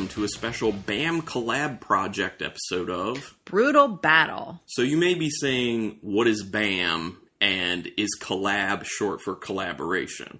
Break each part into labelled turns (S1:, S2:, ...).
S1: welcome to a special BAM Collab Project episode of
S2: Brutal Battle.
S1: So you may be saying, what is BAM, and is collab short for collaboration?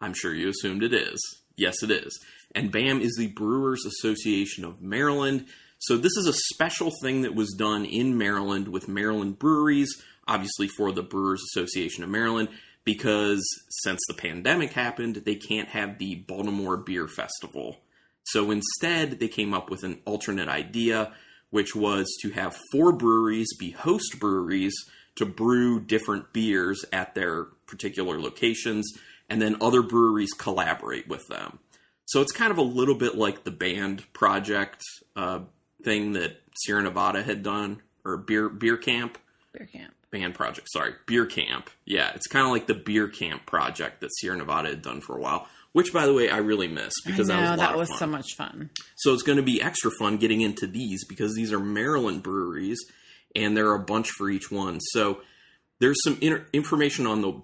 S1: I'm sure you assumed it is. Yes, it is. And BAM is the Brewers Association of Maryland. So this is a special thing that was done in Maryland with Maryland breweries, obviously for the Brewers Association of Maryland, because since the pandemic happened, they can't have the Baltimore Beer Festival. So instead, they came up with an alternate idea, which was to have 4 breweries be host breweries to brew different beers at their particular locations, and then other breweries collaborate with them. So it's kind of a little bit like the band project thing that Sierra Nevada had done, or beer camp.
S2: Beer camp.
S1: Band project, sorry. Beer camp. Yeah, it's kind of like the beer camp project that Sierra Nevada had done for a while, which, by the way, I really miss because that was a lot of fun.
S2: That was so much fun.
S1: So it's going to be extra fun getting into these because these are Maryland breweries, and there are a bunch for each one. So there's some information on the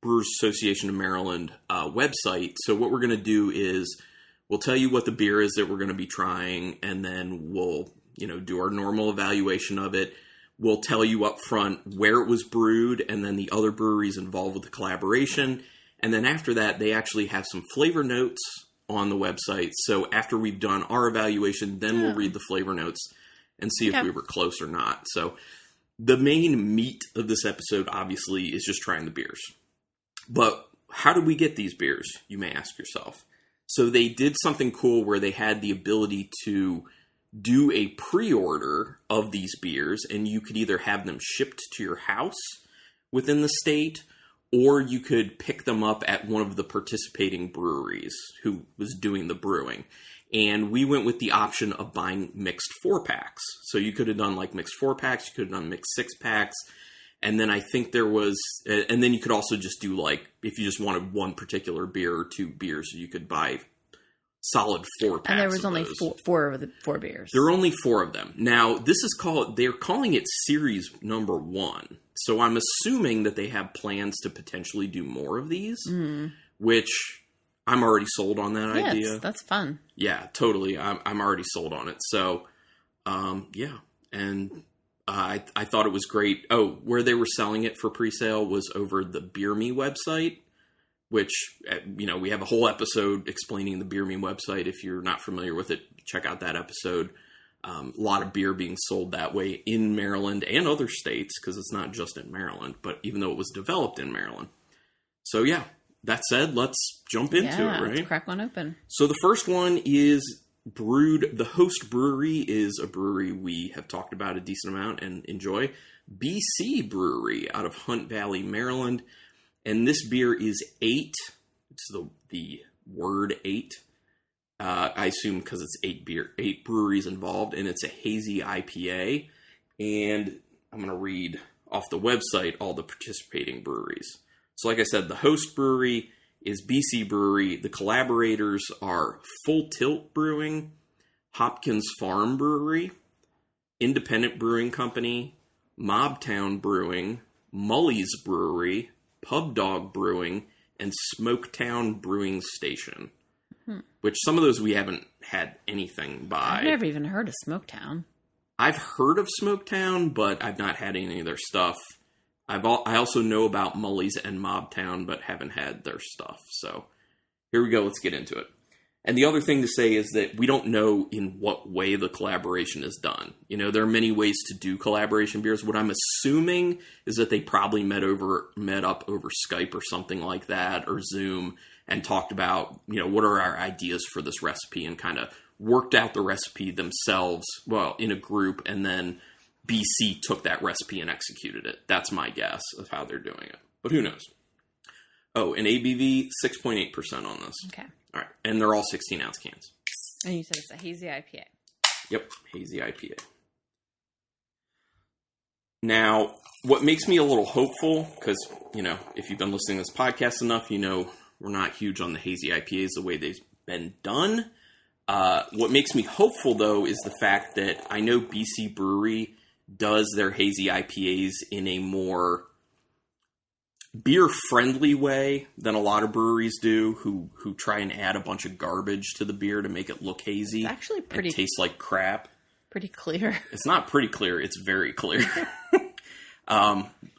S1: Brewers Association of Maryland website. So what we're going to do is we'll tell you what the beer is that we're going to be trying, and then we'll do our normal evaluation of it. We'll tell you up front where it was brewed and then the other breweries involved with the collaboration. And then after that, they actually have some flavor notes on the website. So after we've done our evaluation, then we'll read the flavor notes and see if we were close or not. So the main meat of this episode, obviously, is just trying the beers. But how did we get these beers, you may ask yourself? So they did something cool where they had the ability to do a pre-order of these beers, and you could either have them shipped to your house within the state, or you could pick them up at one of the participating breweries who was doing the brewing. And we went with the option of buying mixed 4-packs. So you could have done like mixed 4-packs, you could have done mixed 6-packs, and then I think there was, and then you could also just do like, if you just wanted one particular beer or 2 beers, you could buy solid 4-packs.
S2: And there was only four of the 4 beers.
S1: There are only 4 of them. Now, they're calling it Series number 1. So I'm assuming that they have plans to potentially do more of these, which I'm already sold on that idea.
S2: That's fun.
S1: Yeah, totally. I'm already sold on it. So, yeah. And I thought it was great. Oh, where they were selling it for pre-sale was over the Beer Me website, which, we have a whole episode explaining the Beer Me website. If you're not familiar with it, check out that episode. A lot of beer being sold that way in Maryland and other states, because it's not just in Maryland, but even though it was developed in Maryland. So, yeah, that said, let's jump into it, right?
S2: Let's crack one open.
S1: So the first one is brewed. The host brewery is a brewery we have talked about a decent amount and enjoy. BC Brewery out of Hunt Valley, Maryland. And this beer is 8. It's the word 8. I assume because it's 8 breweries involved, and it's a hazy IPA. And I'm going to read off the website all the participating breweries. So like I said, the host brewery is BC Brewery. The collaborators are Full Tilt Brewing, Hopkins Farm Brewery, Independent Brewing Company, Mobtown Brewing, Mully's Brewery, Pub Dog Brewing, and Smoketown Brewing Station. Which some of those we haven't had anything by.
S2: I've never even heard of Smoketown.
S1: I've heard of Smoketown, but I've not had any of their stuff. I also know about Mully's and Mobtown, but haven't had their stuff. So here we go. Let's get into it. And the other thing to say is that we don't know in what way the collaboration is done. There are many ways to do collaboration beers. What I'm assuming is that they probably met up over Skype or something like that, or Zoom, and talked about, what are our ideas for this recipe, and kind of worked out the recipe themselves, in a group, and then BC took that recipe and executed it. That's my guess of how they're doing it. But who knows? Oh, an ABV, 6.8% on this.
S2: Okay.
S1: All right. And they're all 16-ounce cans.
S2: And you said it's a hazy IPA.
S1: Yep. Hazy IPA. Now, what makes me a little hopeful, because, if you've been listening to this podcast enough, we're not huge on the hazy IPAs the way they've been done. What makes me hopeful, though, is the fact that I know BC Brewery does their hazy IPAs in a more beer-friendly way than a lot of breweries do, who try and add a bunch of garbage to the beer to make it look hazy.
S2: It's actually pretty...
S1: It tastes like crap.
S2: Pretty clear.
S1: It's not pretty clear. It's very clear.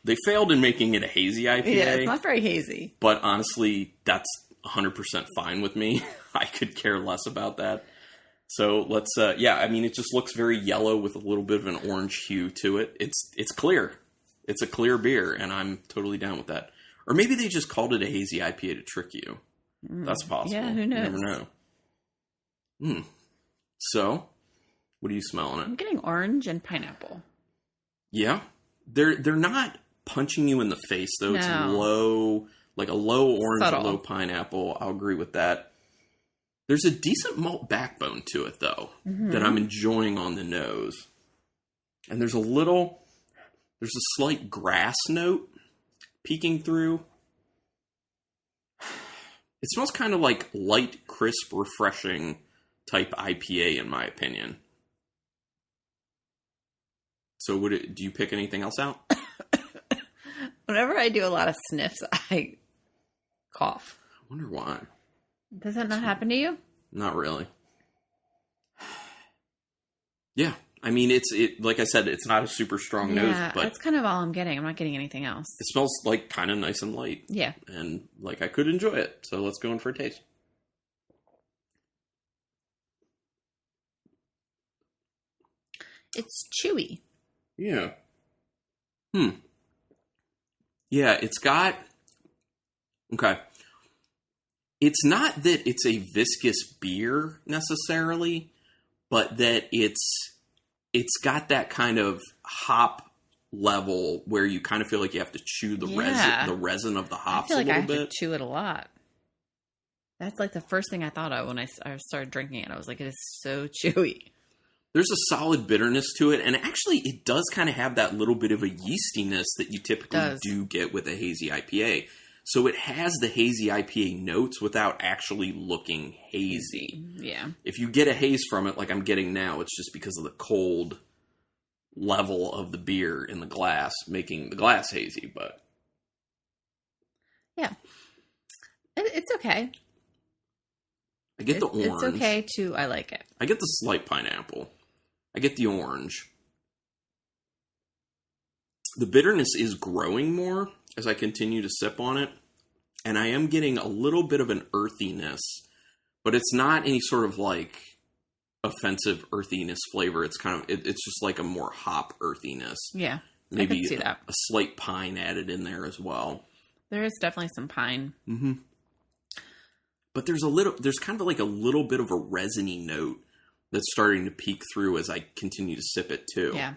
S1: They failed in making it a hazy IPA.
S2: Yeah, it's not very hazy.
S1: But honestly, that's 100% fine with me. I could care less about that. So let's, it just looks very yellow with a little bit of an orange hue to it. It's clear. It's a clear beer, and I'm totally down with that. Or maybe they just called it a hazy IPA to trick you. That's possible.
S2: Yeah, who knows?
S1: You never know. So, what are you smelling at?
S2: I'm getting orange and pineapple.
S1: Yeah. They're not punching you in the face, though.
S2: No.
S1: It's low, like a low orange,
S2: Subtle.
S1: low pineapple. I'll agree with that. There's a decent malt backbone to it, though, that I'm enjoying on the nose. And there's a slight grass note peeking through. It smells kind of like light, crisp, refreshing type IPA, in my opinion. So do you pick anything else out?
S2: Whenever I do a lot of sniffs, I cough.
S1: I wonder why.
S2: Does that not happen to you?
S1: Not really. Yeah. I mean, like I said, it's not a super strong nose, but
S2: that's kind of all I'm getting. I'm not getting anything else.
S1: it smells like kind of nice and light.
S2: Yeah.
S1: And like I could enjoy it. So let's go in for a taste.
S2: It's chewy.
S1: Yeah. Yeah, it's got... Okay. It's not that it's a viscous beer, necessarily, but that it's got that kind of hop level where you kind of feel like you have to chew the resin of the hops a little bit. I feel like I have to
S2: chew it a lot. That's like the first thing I thought of when I started drinking it. I was like, it is so chewy.
S1: There's a solid bitterness to it, and actually it does kind of have that little bit of a yeastiness that you typically do get with a hazy IPA. So it has the hazy IPA notes without actually looking hazy.
S2: Yeah.
S1: If you get a haze from it, like I'm getting now, it's just because of the cold level of the beer in the glass, making the glass hazy, but...
S2: Yeah. It's okay.
S1: I get the orange.
S2: It's okay, too. I like it.
S1: I get the slight pineapple. I get the orange. The bitterness is growing more as I continue to sip on it. And I am getting a little bit of an earthiness. But it's not any sort of like offensive earthiness flavor. It's kind of, it's just like a more hop earthiness.
S2: Yeah.
S1: Maybe
S2: I can see that.
S1: A slight pine added in there as well.
S2: There is definitely some pine.
S1: Mm-hmm. But there's kind of like a little bit of a resiny note that's starting to peek through as I continue to sip it too.
S2: Yeah.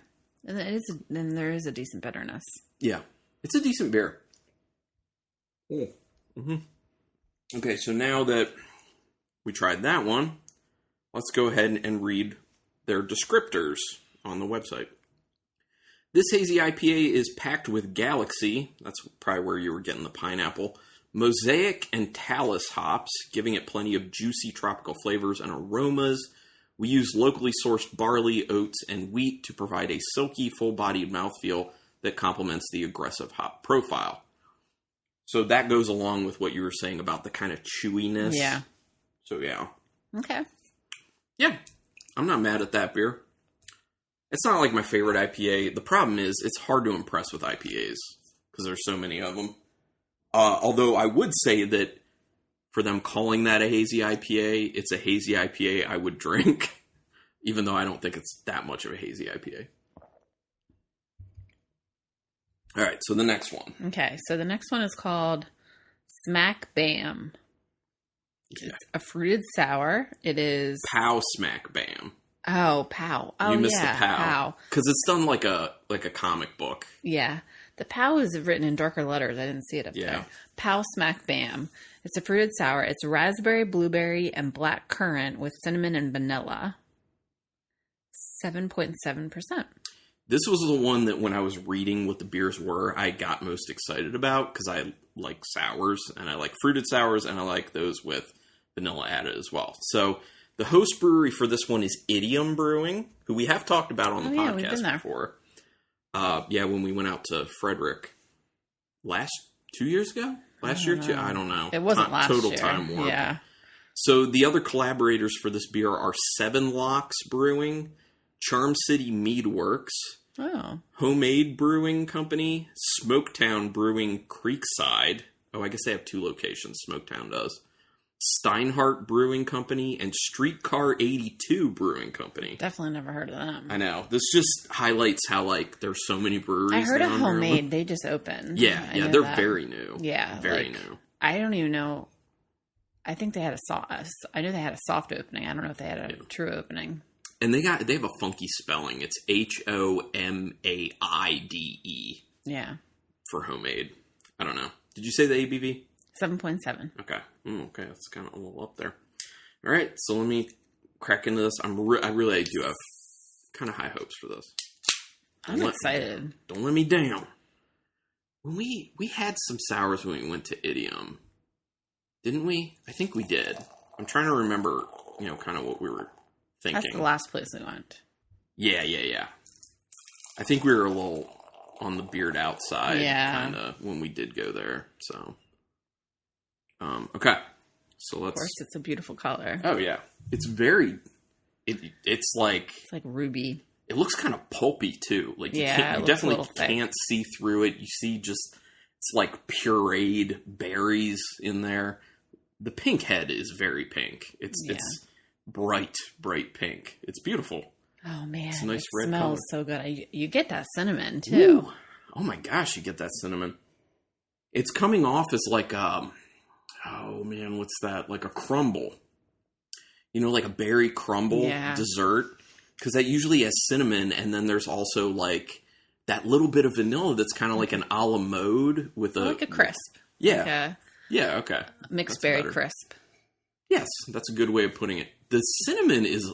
S2: And there is a decent bitterness.
S1: Yeah. It's a decent beer. Mm-hmm. Okay, so now that we tried that one, let's go ahead and read their descriptors on the website. This hazy IPA is packed with Galaxy. That's probably where you were getting the pineapple. Mosaic and Talus hops, giving it plenty of juicy tropical flavors and aromas. We use locally sourced barley, oats, and wheat to provide a silky, full-bodied mouthfeel that complements the aggressive hop profile. So that goes along with what you were saying about the kind of chewiness.
S2: Yeah.
S1: So, yeah.
S2: Okay.
S1: Yeah. I'm not mad at that beer. It's not like my favorite IPA. The problem is it's hard to impress with IPAs because there's so many of them. Although I would say that for them calling that a hazy IPA, it's a hazy IPA I would drink, even though I don't think it's that much of a hazy IPA. All right, so the next one.
S2: Okay, so the next one is called Smack Bam.
S1: Okay.
S2: It's a fruited sour. It is...
S1: Pow Smack Bam.
S2: Oh, Pow. Oh,
S1: you missed
S2: yeah,
S1: the Pow. Because it's done like a comic book.
S2: Yeah. The Pow is written in darker letters. I didn't see it up there. Pow Smack Bam. It's a fruited sour. It's raspberry, blueberry, and black currant with cinnamon and vanilla. 7.7%.
S1: This was the one that when I was reading what the beers were, I got most excited about because I like sours and I like fruited sours and I like those with vanilla added as well. So the host brewery for this one is Idiom Brewing, who we have talked about on the podcast before. When we went out to Frederick last 2 years ago? Last year, too? I don't know.
S2: It wasn't last year.
S1: Total time warp.
S2: Yeah.
S1: So the other collaborators for this beer are Seven Locks Brewing, Charm City Mead Works, Homemade Brewing Company, Smoketown Brewing Creekside. Oh, I guess they have 2 locations. Smoketown does. Steinhardt Brewing Company and Streetcar 82 Brewing Company.
S2: Definitely never heard of them.
S1: I know. This just highlights how, like, there's so many breweries.
S2: I heard of Homemade.
S1: Maryland.
S2: They just opened.
S1: Yeah, they're very new.
S2: Yeah.
S1: Very new.
S2: I don't even know. I think they had I know they had a soft opening. I don't know if they had a true opening.
S1: And they have a funky spelling. It's Homaide.
S2: Yeah.
S1: For Homemade. I don't know. Did you say the ABV?
S2: 7.7.
S1: Okay. Okay, that's kind of a little up there. All right, so let me crack into this. I really do have kind of high hopes for this.
S2: I'm excited.
S1: Don't let me down. When we had some sours when we went to Idiom, didn't we? I think we did. I'm trying to remember, kind of what we were thinking.
S2: That's the last place we went.
S1: Yeah. I think we were a little on the beard outside, kind of, when we did go there. So, okay. So let's.
S2: Of course, it's a beautiful color.
S1: Oh yeah, it's very. It's like
S2: ruby.
S1: It looks kind of pulpy too. Like you definitely can't see through it. You see it's like pureed berries in there. The pink head is very pink. It's bright pink. It's beautiful.
S2: Oh man,
S1: it's a nice red
S2: smells
S1: color.
S2: So good. You get that cinnamon too.
S1: Ooh. Oh my gosh, you get that cinnamon. It's coming off as like oh man, what's that? Like a crumble. Like a berry crumble dessert. Because that usually has cinnamon, and then there's also like that little bit of vanilla that's kind of like an a la mode with
S2: like a crisp.
S1: Yeah. Yeah, okay.
S2: Mixed berry crisp.
S1: Yes, that's a good way of putting it. The cinnamon is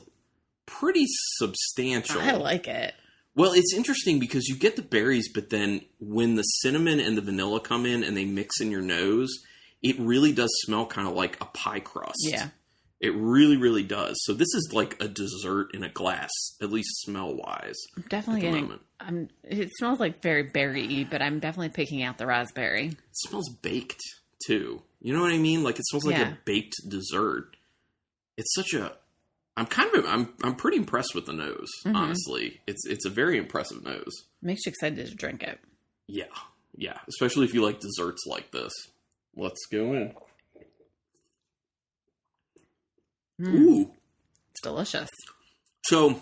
S1: pretty substantial.
S2: I like it.
S1: Well, it's interesting because you get the berries, but then when the cinnamon and the vanilla come in and they mix in your nose, it really does smell kind of like a pie crust.
S2: Yeah.
S1: It really, really does. So this is like a dessert in a glass, at least smell-wise.
S2: I'm definitely getting... it smells like very berry-y, but I'm definitely picking out the raspberry.
S1: It smells baked, too. You know what I mean? Like, it smells like a baked dessert. It's such a... I'm pretty impressed with the nose, honestly. It's a very impressive nose.
S2: Makes you excited to drink it.
S1: Yeah. Especially if you like desserts like this. Let's go in. Ooh,
S2: it's delicious.
S1: So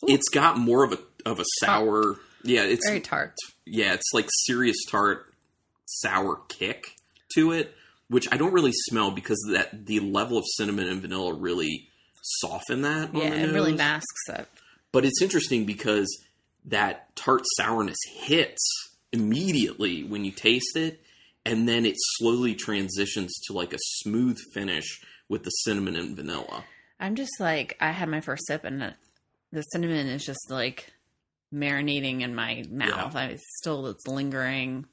S1: it's got more of a sour. Yeah, it's
S2: very tart.
S1: Yeah, it's like serious tart, sour kick to it, which I don't really smell because the level of cinnamon and vanilla really soften that.
S2: Yeah, it really masks it.
S1: But it's interesting because that tart sourness hits immediately when you taste it, and then it slowly transitions to like a smooth finish with the cinnamon and vanilla. I'm
S2: just like, I had my first sip and the cinnamon is just like marinating in my mouth. Yeah. It's lingering.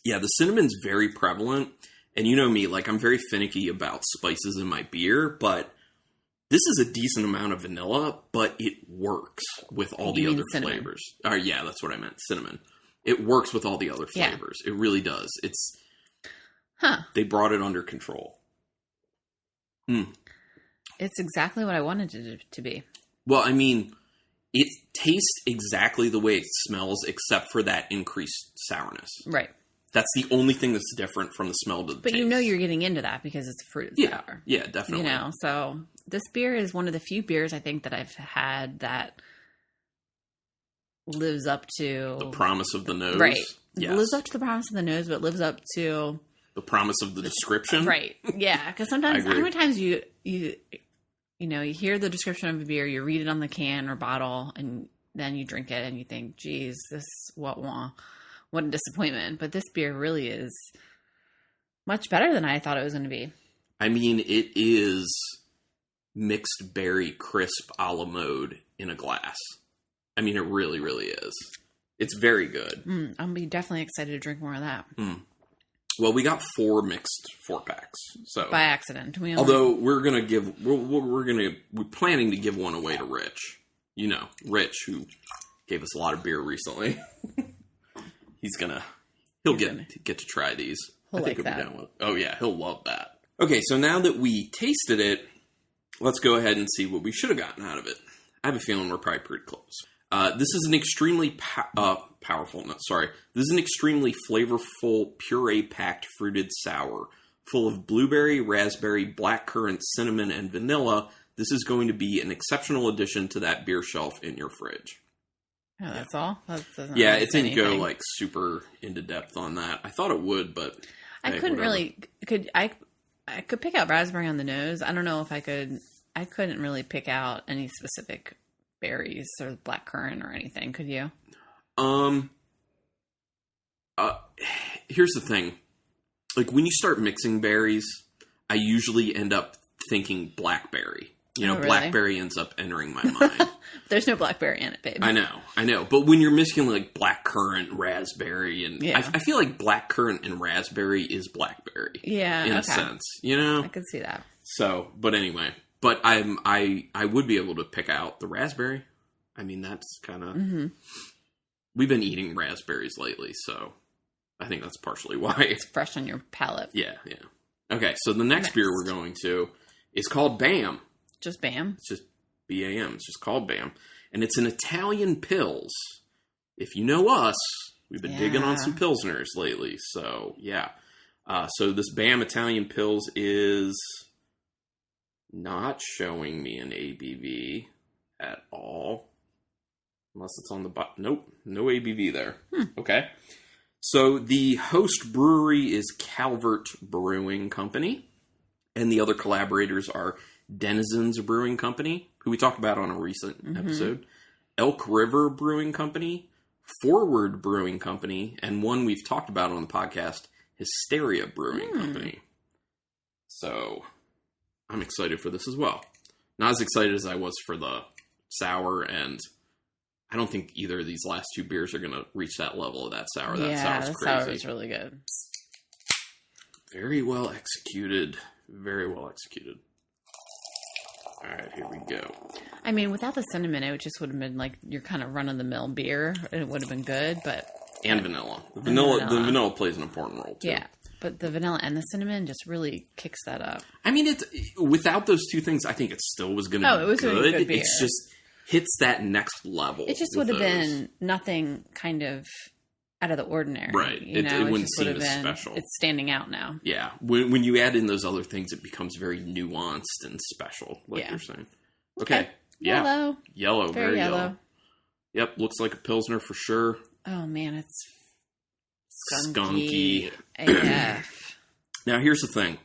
S1: Yeah, the cinnamon's very prevalent. And you know me, like I'm very finicky about spices in my beer, but this is a decent amount of vanilla, but it works with all the other flavors. Yeah, that's what I meant. Cinnamon. It works with all the other flavors. Yeah. It really does. They brought it under control.
S2: It's exactly what I wanted it to be.
S1: Well, I mean, it tastes exactly the way it smells, except for that increased sourness.
S2: Right.
S1: That's the only thing that's different from the smell to the taste.
S2: But you're getting into that because it's a fruited sour.
S1: Yeah, definitely.
S2: So this beer is one of the few beers I think that I've had that lives up to...
S1: the promise of the nose.
S2: Right.
S1: Yes.
S2: It lives up to the promise of the nose, but lives up to...
S1: the promise of the description.
S2: Right. Yeah. Because sometimes, how many times you hear the description of a beer, you read it on the can or bottle, and then you drink it and you think, geez, what a disappointment. But this beer really is much better than I thought it was going to be.
S1: I mean, it is mixed berry crisp a la mode in a glass. I mean, it really, really is. It's very good.
S2: I'll be definitely excited to drink more of that.
S1: Well, we got 4 mixed 4-packs. So
S2: by accident.
S1: Although we're planning to give one away to Rich. Rich, who gave us a lot of beer recently. He'll get to try these.
S2: He'll
S1: I think
S2: like
S1: he'll
S2: that.
S1: be down with it. Oh, yeah, he'll love that. Okay, so now that we tasted it, let's go ahead and see what we should have gotten out of it. I have a feeling we're probably pretty close. This is an extremely powerful. No, sorry. This is an extremely flavorful, puree-packed fruited sour, full of blueberry, raspberry, blackcurrant, cinnamon, and vanilla. This is going to be an exceptional addition to that beer shelf in your fridge.
S2: Oh, that's all? That doesn't
S1: Yeah,
S2: really
S1: it
S2: say
S1: didn't go
S2: anything.
S1: like super into depth on that. I thought it would, but
S2: I
S1: hey,
S2: couldn't
S1: whatever.
S2: really. I could pick out raspberry on the nose. I don't know if I could. I couldn't really pick out any specific berries or blackcurrant or anything. Could you?
S1: Here's the thing. Like, when you start mixing berries, I usually end up thinking blackberry. You know,
S2: Oh, really?
S1: blackberry ends up entering my mind.
S2: There's no blackberry in it, babe.
S1: I know. But when you're mixing, like, blackcurrant, raspberry, and
S2: Yeah.
S1: I feel like blackcurrant and raspberry is blackberry.
S2: Yeah,
S1: In a
S2: okay.
S1: sense, you know?
S2: I could see that.
S1: So, but anyway. But I would be able to pick out the raspberry. I mean, that's kind of...
S2: Mm-hmm.
S1: We've been eating raspberries lately, so I think that's partially why.
S2: It's fresh on your palate.
S1: Yeah. Okay, so the next beer we're going to is called BAM.
S2: Just BAM.
S1: It's just BAM. It's just called BAM. And it's an Italian Pils. If you know us, we've been digging on some Pilsners lately. So, yeah. So this BAM Italian Pils is not showing me an ABV at all. Unless it's on the bottom. Nope. No ABV there. Okay. So the host brewery is Calvert Brewing Company. And the other collaborators are Denizens Brewing Company, who we talked about on a recent episode, Elk River Brewing Company, Forward Brewing Company, and one we've talked about on the podcast, Hysteria Brewing Company. So I'm excited for this as well. Not as excited as I was for the sour, and I don't think either of these last two beers are going to reach that level of that sour. That sour's crazy.
S2: Sour is really good.
S1: Very well executed. Very well executed. All right, here we go.
S2: I mean, without the cinnamon, it just would have been like your kind of run-of-the-mill beer. It would have been good, but...
S1: And vanilla. The vanilla plays an important role, too.
S2: Yeah, but the vanilla and the cinnamon just really kicks that up.
S1: I mean, it's without those two things, I think it still was going to be
S2: it was
S1: good.
S2: gonna be a good beer.
S1: It's just hits that next level.
S2: It just would have been nothing kind of out of the ordinary.
S1: Right.
S2: You
S1: It
S2: know?
S1: wouldn't
S2: just would
S1: seem
S2: have
S1: as
S2: been-
S1: special.
S2: It's standing out now.
S1: Yeah. When you add in those other things, it becomes very nuanced and special, like you're saying. Okay. Yeah. Yellow. Very yellow. Yep. Looks like a Pilsner for sure.
S2: Oh, man, it's
S1: Skunky.
S2: AF.
S1: Now, here's the thing.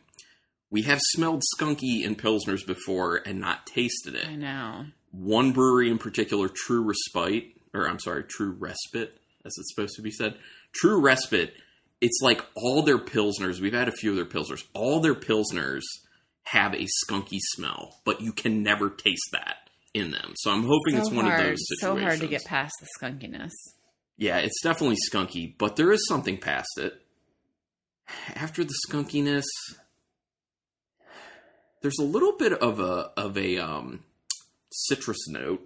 S1: We have smelled skunky in Pilsners before and not tasted it.
S2: I know.
S1: One brewery in particular, True Respite, as it's supposed to be said. True Respite, it's like all their Pilsners, we've had a few of their Pilsners, all their Pilsners have a skunky smell, but you can never taste that in them. So I'm hoping it's one of those situations.
S2: So hard to get past the skunkiness.
S1: Yeah, it's definitely skunky, but there is something past it. After the skunkiness, there's a little bit of a citrus note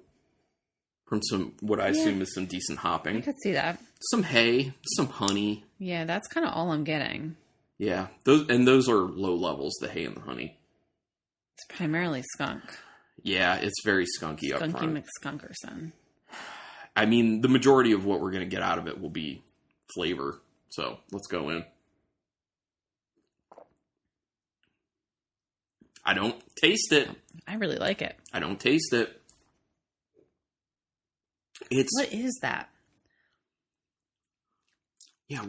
S1: from what I assume is some decent hopping.
S2: I could see that.
S1: Some hay, some honey.
S2: Yeah, that's kind of all I'm getting.
S1: Yeah, those are low levels, the hay and the honey.
S2: It's primarily skunk.
S1: Yeah, it's very skunky up
S2: Skunky
S1: front.
S2: McSkunkerson.
S1: I mean, the majority of what we're going to get out of it will be flavor. So let's go in. I don't taste it.
S2: I really like it.
S1: I don't taste it.
S2: What is that?
S1: Yeah,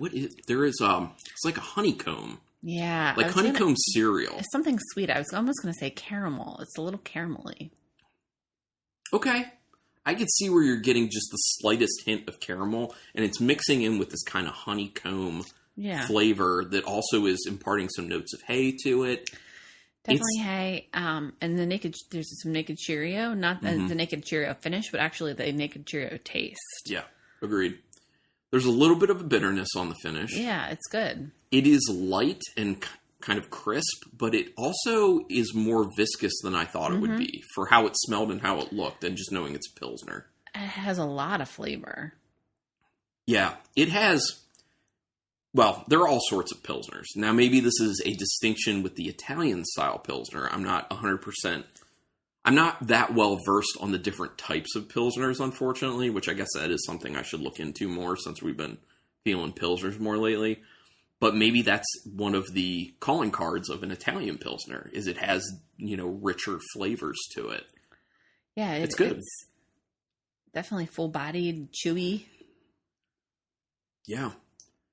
S1: there is, it's like a honeycomb.
S2: Yeah.
S1: Like honeycomb cereal.
S2: It's something sweet. I was almost going to say caramel. It's a little caramelly.
S1: Okay. I could see where you're getting just the slightest hint of caramel, and it's mixing in with this kind of honeycomb flavor that also is imparting some notes of hay to it.
S2: Definitely hay. And there's some Naked Cheerio, not the Naked Cheerio finish, but actually the Naked Cheerio taste.
S1: Yeah, agreed. There's a little bit of a bitterness on the finish.
S2: Yeah, it's good.
S1: It is light and kind of crisp, but it also is more viscous than I thought it would be for how it smelled and how it looked, and just knowing it's a Pilsner.
S2: It has a lot of flavor.
S1: Yeah, it has Well, there are all sorts of Pilsners. Now, maybe this is a distinction with the Italian-style Pilsner. I'm not 100%... I'm not that well versed on the different types of Pilsners, unfortunately, which I guess that is something I should look into more since we've been feeling Pilsners more lately. But maybe that's one of the calling cards of an Italian Pilsner, is it has, richer flavors to it.
S2: Yeah,
S1: it's good.
S2: It's definitely full-bodied, chewy.
S1: Yeah.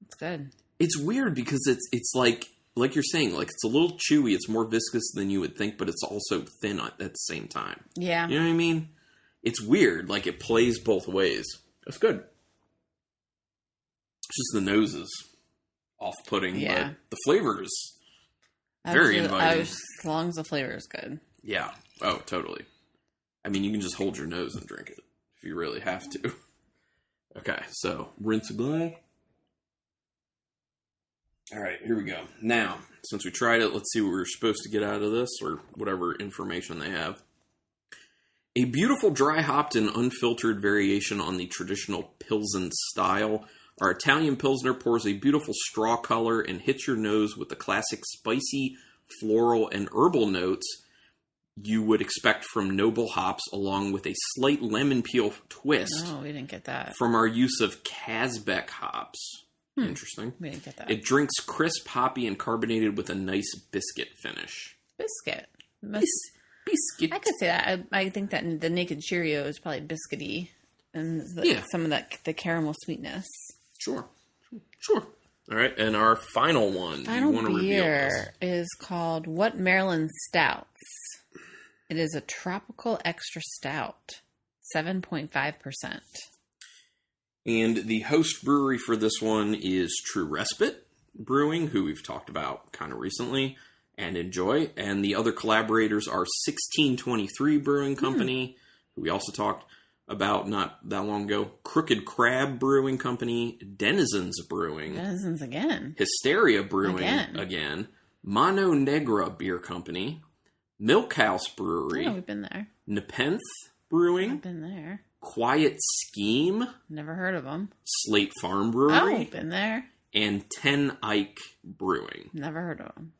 S2: It's good.
S1: It's weird because it's like you're saying, like it's a little chewy. It's more viscous than you would think, but it's also thin at the same time.
S2: Yeah.
S1: You know what I mean? It's weird. Like it plays both ways. It's good. It's just the nose is off-putting,
S2: yeah.
S1: but the flavor is very inviting.
S2: As long as the flavor is good.
S1: Yeah. Oh, totally. I mean, you can just hold your nose and drink it if you really have to. Okay, so rinse a glass. All right, here we go. Now, since we tried it, let's see what we're supposed to get out of this, or whatever information they have. A beautiful dry hopped and unfiltered variation on the traditional Pilsen style. Our Italian Pilsner pours a beautiful straw color and hits your nose with the classic spicy, floral, and herbal notes you would expect from noble hops, along with a slight lemon peel twist.
S2: Oh, we didn't get that.
S1: From our use of Kazbek hops. Interesting.
S2: We didn't get that.
S1: It drinks crisp, hoppy, and carbonated with a nice biscuit finish.
S2: Biscuit.
S1: Biscuit.
S2: I could say that. I think that the Naked Cheerio is probably biscuity, and some of the caramel sweetness.
S1: Sure. All right, and our final one.
S2: Final beer is called What Maryland Stouts. It is a tropical extra stout, 7.5%.
S1: And the host brewery for this one is True Respite Brewing, who we've talked about kind of recently and enjoy. And the other collaborators are 1623 Brewing Company, who we also talked about not that long ago. Crooked Crab Brewing Company, Denizens Brewing.
S2: Denizens again.
S1: Hysteria Brewing again. Mano Negra Beer Company. Milk House Brewery.
S2: Oh, we've been there.
S1: Nepenthe Brewing.
S2: I've been there.
S1: Quiet Scheme.
S2: Never heard of them.
S1: Slate Farm Brewery.
S2: Oh, been there.
S1: And Ten Ike Brewing.
S2: Never heard of them.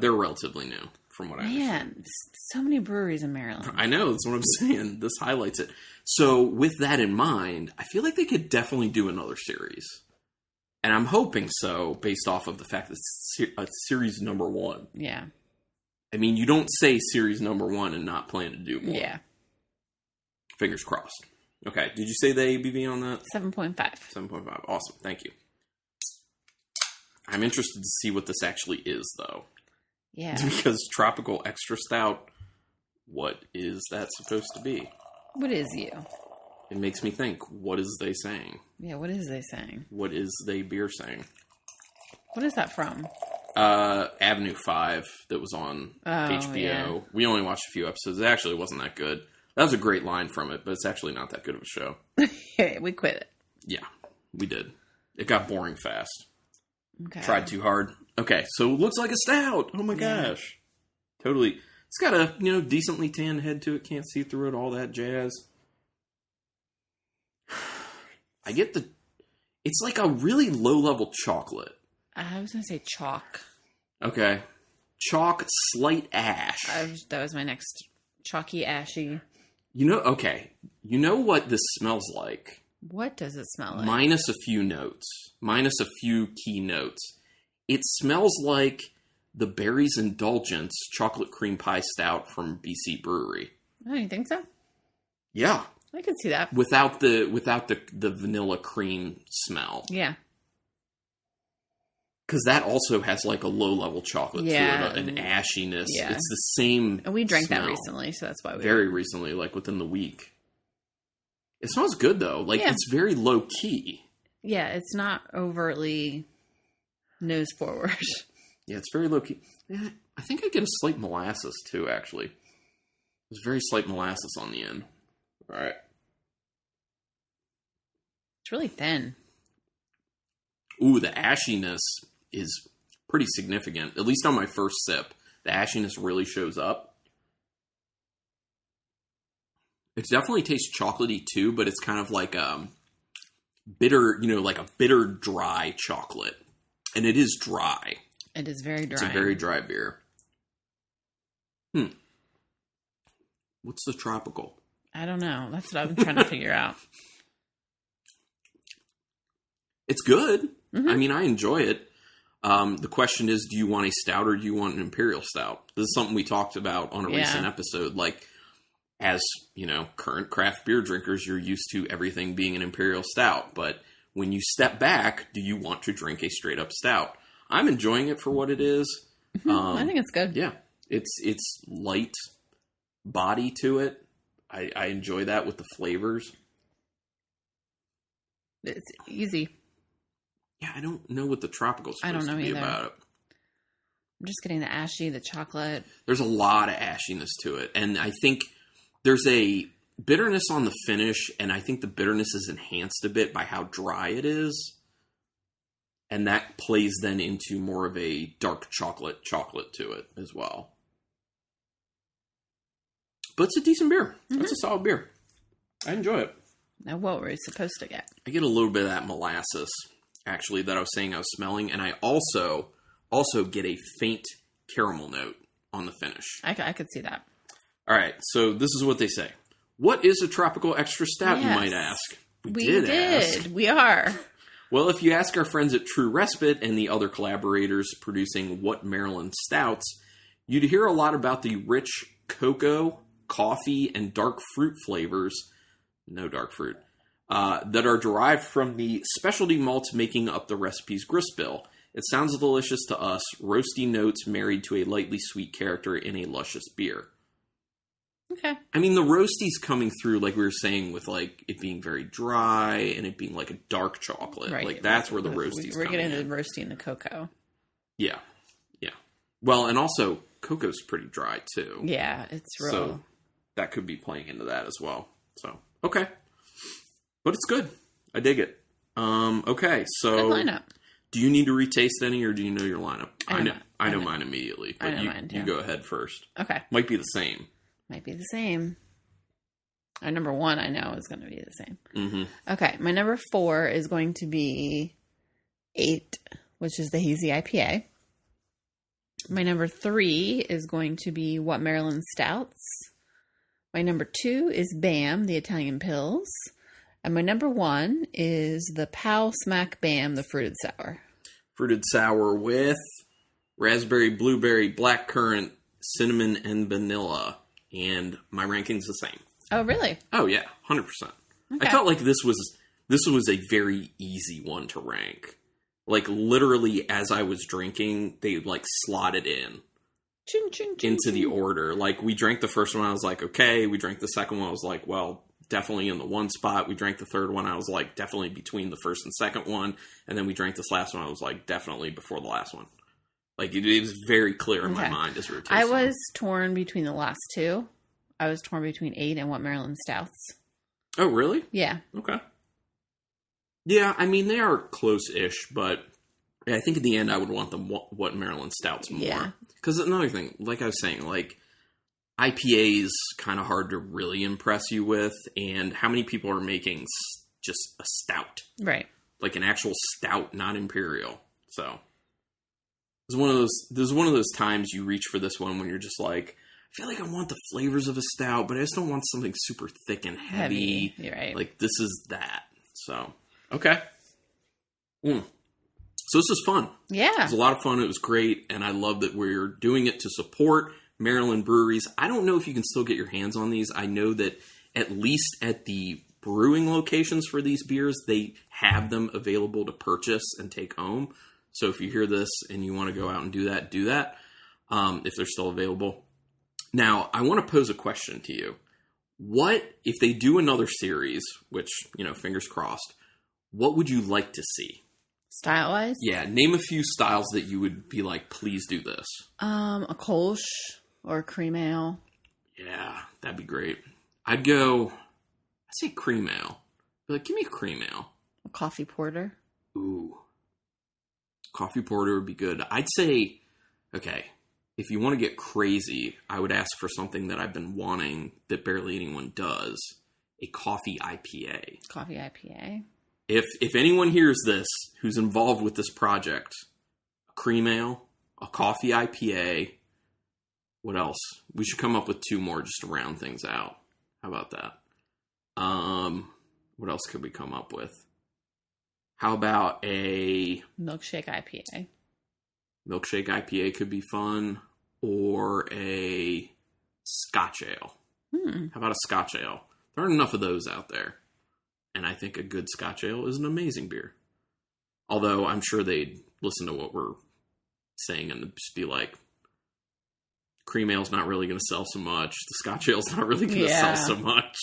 S1: They're relatively new, from what I understand.
S2: Man, so many breweries in Maryland.
S1: I know, that's what I'm saying. This highlights it. So, with that in mind, I feel like they could definitely do another series. And I'm hoping so, based off of the fact that it's series number 1.
S2: Yeah.
S1: I mean, you don't say series number 1 and not plan to do more.
S2: Yeah.
S1: Fingers crossed. Okay, did you say the ABV on that?
S2: 7.5.
S1: 7.5. Awesome, thank you. I'm interested to see what this actually is, though.
S2: Yeah.
S1: Because tropical extra stout, what is that supposed to be?
S2: What is you?
S1: It makes me think, what is they saying?
S2: Yeah, what is they saying?
S1: What is they beer saying?
S2: What is that from?
S1: Avenue 5 that was on HBO.
S2: Yeah.
S1: We only watched a few episodes. It actually wasn't that good. That was a great line from it, but it's actually not that good of a show.
S2: Hey, we quit it.
S1: Yeah, we did. It got boring fast.
S2: Okay.
S1: Tried too hard. Okay, so it looks like a stout. Oh my gosh. Totally. It's got a, decently tan head to it. Can't see through it, all that jazz. I get it's like a really low-level chocolate.
S2: I was going to say chalk.
S1: Okay. Chalk, slight ash.
S2: That was my next. Chalky, ashy.
S1: Okay. You know what this smells like?
S2: What does it smell like?
S1: Minus a few notes. Minus a few key notes. It smells like the Berry's Indulgence chocolate cream pie stout from BC Brewery.
S2: Oh, you think so?
S1: Yeah.
S2: I could see that.
S1: Without the vanilla cream smell.
S2: Yeah.
S1: Because that also has like a low-level chocolate to it, an ashiness.
S2: Yeah.
S1: It's the same
S2: And we drank
S1: smell.
S2: that recently, so that's why we...
S1: Very recently, like within the week. It smells good, though. Like, it's very low-key.
S2: Yeah, it's not overtly nose-forward.
S1: Yeah, it's very low-key. Yeah, I think I get a slight molasses, too, actually. There's very slight molasses on the end. All right.
S2: It's really thin.
S1: Ooh, the ashiness is pretty significant. At least on my first sip. The ashiness really shows up. It definitely tastes chocolatey too, but it's kind of like bitter, like a bitter, dry chocolate. And it is dry.
S2: It is very dry.
S1: It's a very dry beer. What's the tropical?
S2: I don't know. That's what I'm trying to figure out.
S1: It's good. Mm-hmm. I mean, I enjoy it. The question is, do you want a stout or do you want an imperial stout? This is something we talked about on a recent episode. Like, as, current craft beer drinkers, you're used to everything being an imperial stout. But when you step back, do you want to drink a straight up stout? I'm enjoying it for what it is.
S2: I think it's good.
S1: Yeah. It's light body to it. I enjoy that with the flavors.
S2: It's easy.
S1: Yeah, I don't know what the tropical's supposed to be either. About it.
S2: I'm just getting the ashy, the chocolate.
S1: There's a lot of ashiness to it. And I think there's a bitterness on the finish, and I think the bitterness is enhanced a bit by how dry it is. And that plays then into more of a dark chocolate to it as well. But it's a decent beer. Mm-hmm. It's a solid beer. I enjoy it.
S2: Now, what were we supposed to get?
S1: I get a little bit of that molasses, actually, that I was saying I was smelling. And I also get a faint caramel note on the finish.
S2: I could see that.
S1: All right. So this is what they say. What is a tropical extra stout, you might ask? We did ask.
S2: We are.
S1: Well, if you ask our friends at True Respite and the other collaborators producing What Maryland Stouts, you'd hear a lot about the rich cocoa, coffee, and dark fruit flavors, no dark fruit, that are derived from the specialty malts making up the recipe's grist bill. It sounds delicious to us, roasty notes married to a lightly sweet character in a luscious beer.
S2: Okay.
S1: I mean, the roasties coming through, like we were saying, with like it being very dry and it being like a dark chocolate.
S2: Right.
S1: Like that's where the roasties
S2: We're
S1: come
S2: getting
S1: in.
S2: the roasty and the cocoa.
S1: Yeah. Yeah. Well, and also cocoa's pretty dry too.
S2: Yeah, it's real.
S1: So that could be playing into that as well. So, okay. But it's good. I dig it. Okay, so
S2: good lineup.
S1: Do you need to retaste any, or do you know your lineup?
S2: I know
S1: mine immediately, but
S2: mine too.
S1: You go ahead first.
S2: Okay.
S1: Might be the same.
S2: Might be the same. Our number 1, I know, is going to be the same.
S1: Mm-hmm.
S2: Okay, my number 4 is going to be 8, which is the Hazy IPA. My number 3 is going to be What Maryland Stouts. My number 2 is BAM, the Italian Pills. And my number 1 is the Pow Smack BAM, the Fruited Sour.
S1: Fruited Sour with raspberry, blueberry, blackcurrant, cinnamon, and vanilla. And my ranking's the same.
S2: Oh, really?
S1: Oh, yeah. 100%. Okay. I felt like this was a very easy one to rank. Like, literally, as I was drinking, they, like, slotted in into the order. Like, we drank the first one, I was like, okay. We drank the second one, I was like, well, definitely in the one spot. We drank the third one, I was like, definitely between the first and second one. And then we drank this last one, I was like, definitely before the last one. Like, it was very clear in my mind as we were tasting.
S2: I was torn between the last two. I was torn between 8 and What Maryland Stouts.
S1: Oh, really?
S2: Yeah.
S1: Okay. Yeah, I mean, they are close-ish, but I think in the end I would want them What Maryland Stouts more.
S2: Yeah.
S1: Because another thing, like I was saying, like, IPA is kind of hard to really impress you with, and how many people are making just a stout?
S2: Right.
S1: Like an actual stout, not imperial. So, there's one of those times you reach for this one when you're just like, I feel like I want the flavors of a stout, but I just don't want something super thick and heavy.
S2: You're right.
S1: Like, this is that. So, okay. So this is fun.
S2: Yeah.
S1: It was a lot of fun. It was great. And I love that we're doing it to support Maryland breweries. I don't know if you can still get your hands on these. I know that at least at the brewing locations for these beers, they have them available to purchase and take home. So if you hear this and you want to go out and do that, if they're still available. Now, I want to pose a question to you. What, if they do another series, which, fingers crossed, what would you like to see?
S2: Style-wise?
S1: Yeah, name a few styles that you would be like, please do this.
S2: A Kolsch or a cream ale.
S1: Yeah, that'd be great. I'd say cream ale. Be like, give me a cream ale.
S2: A coffee porter.
S1: Ooh. Coffee porter would be good. I'd say, okay, if you want to get crazy, I would ask for something that I've been wanting that barely anyone does. A coffee IPA.
S2: Coffee IPA.
S1: If anyone hears this who's involved with this project, a cream ale, a coffee IPA. What else? We should come up with 2 more just to round things out. How about that? What else could we come up with? How about a
S2: milkshake IPA?
S1: Milkshake IPA could be fun. Or a Scotch ale. How about a Scotch ale? There aren't enough of those out there. And I think a good Scotch ale is an amazing beer. Although I'm sure they'd listen to what we're saying and just be like, cream ale's not really going to sell so much. The Scotch ale's not really going to sell so much.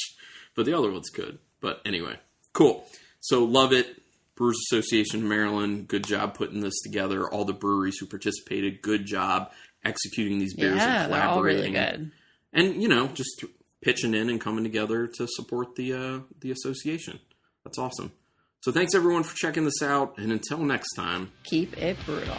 S1: But the other one's good. But anyway, cool. So love it. Brewers Association of Maryland, good job putting this together. All the breweries who participated, good job executing these beers and collaborating.
S2: They're all really good.
S1: And, just pitching in and coming together to support the association. That's awesome. So thanks everyone for checking this out. And until next time,
S2: keep it brutal.